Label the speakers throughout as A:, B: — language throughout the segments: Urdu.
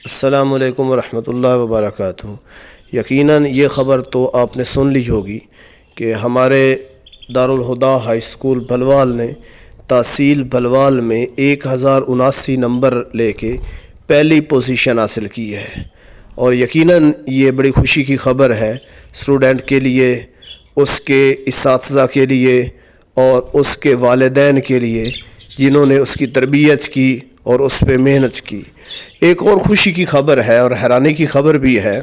A: السلام علیکم ورحمۃ اللہ وبرکاتہ۔ یقیناً یہ خبر تو آپ نے سن لی ہوگی کہ ہمارے دارالہدیٰ ہائی اسکول بھلوال نے تحصیل بھلوال میں 1079 نمبر لے کے پہلی پوزیشن حاصل کی ہے، اور یقیناً یہ بڑی خوشی کی خبر ہے اسٹوڈنٹ کے لیے، اس کے اساتذہ کے لیے اور اس کے والدین کے لیے جنہوں نے اس کی تربیت کی اور اس پہ محنت کی۔ ایک اور خوشی کی خبر ہے اور حیرانی کی خبر بھی ہے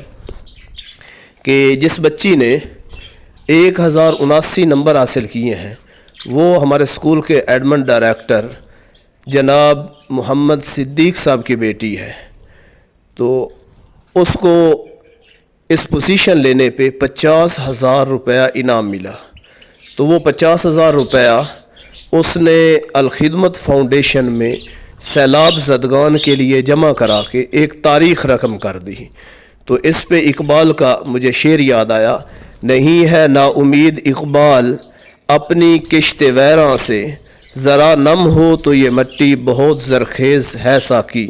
A: کہ جس بچی نے 1079 نمبر حاصل کیے ہیں وہ ہمارے اسکول کے ایڈمن ڈائریکٹر جناب محمد صدیق صاحب کی بیٹی ہے، تو اس کو اس پوزیشن لینے پہ 50,000 روپیہ انعام ملا۔ تو وہ 50,000 روپیہ اس نے الخدمت فاؤنڈیشن میں سیلاب زدگان کے لیے جمع کرا کے ایک تاریخ رقم کر دی۔ تو اس پہ اقبال کا مجھے شعر یاد آیا، نہیں ہے نا امید اقبال اپنی کشت ویراں سے، ذرا نم ہو تو یہ مٹی بہت زرخیز ہے ساکی۔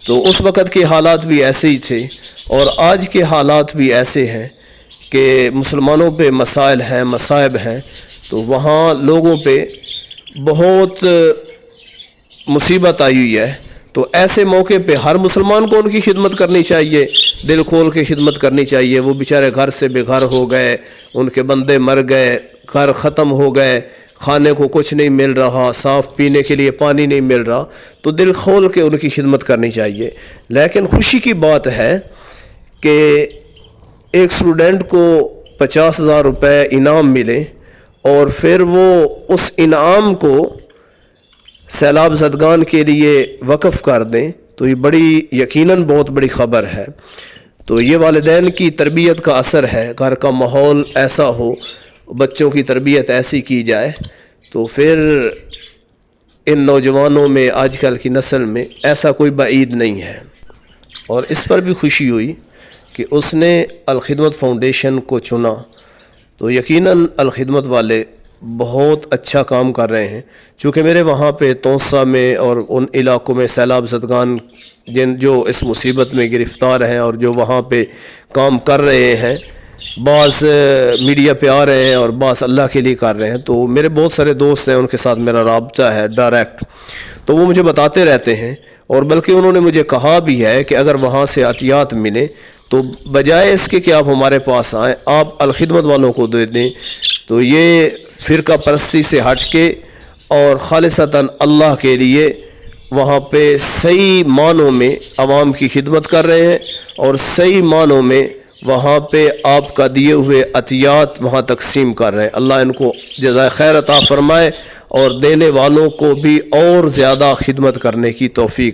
A: تو اس وقت کے حالات بھی ایسے ہی تھے اور آج کے حالات بھی ایسے ہیں کہ مسلمانوں پہ مسائل ہیں، مصائب ہیں، تو وہاں لوگوں پہ بہت مصیبت آئی ہوئی ہے۔ تو ایسے موقع پہ ہر مسلمان کو ان کی خدمت کرنی چاہیے، دل کھول کے خدمت کرنی چاہیے۔ وہ بیچارے گھر سے بے گھر ہو گئے، ان کے بندے مر گئے، گھر ختم ہو گئے، کھانے کو کچھ نہیں مل رہا، صاف پینے کے لیے پانی نہیں مل رہا، تو دل کھول کے ان کی خدمت کرنی چاہیے۔ لیکن خوشی کی بات ہے کہ ایک اسٹوڈنٹ کو 50,000 روپے انعام ملے اور پھر وہ اس انعام کو سیلاب زدگان کے لیے وقف کر دیں، تو یہ بڑی یقیناً بہت بڑی خبر ہے۔ تو یہ والدین کی تربیت کا اثر ہے، گھر کا ماحول ایسا ہو، بچوں کی تربیت ایسی کی جائے، تو پھر ان نوجوانوں میں، آج کل کی نسل میں ایسا کوئی بعید نہیں ہے۔ اور اس پر بھی خوشی ہوئی کہ اس نے الخدمت فاؤنڈیشن کو چنا۔ تو یقیناً الخدمت والے بہت اچھا کام کر رہے ہیں، چونکہ میرے وہاں پہ تونسا میں اور ان علاقوں میں سیلاب زدگان جو اس مصیبت میں گرفتار ہیں اور جو وہاں پہ کام کر رہے ہیں، بعض میڈیا پہ آ رہے ہیں اور بعض اللہ کے لیے کر رہے ہیں، تو میرے بہت سارے دوست ہیں، ان کے ساتھ میرا رابطہ ہے ڈائریکٹ، تو وہ مجھے بتاتے رہتے ہیں، اور بلکہ انہوں نے مجھے کہا بھی ہے کہ اگر وہاں سے عطیات ملے تو بجائے اس کے کہ آپ ہمارے پاس آئیں، آپ الخدمت والوں کو دے دیں۔ تو یہ فرقہ پرستی سے ہٹ کے اور خالصتاً اللہ کے لیے وہاں پہ صحیح معنوں میں عوام کی خدمت کر رہے ہیں، اور صحیح معنوں میں وہاں پہ آپ کا دیے ہوئے عطیات وہاں تقسیم کر رہے ہیں۔ اللہ ان کو جزائے خیر عطا فرمائے اور دینے والوں کو بھی اور زیادہ خدمت کرنے کی توفیق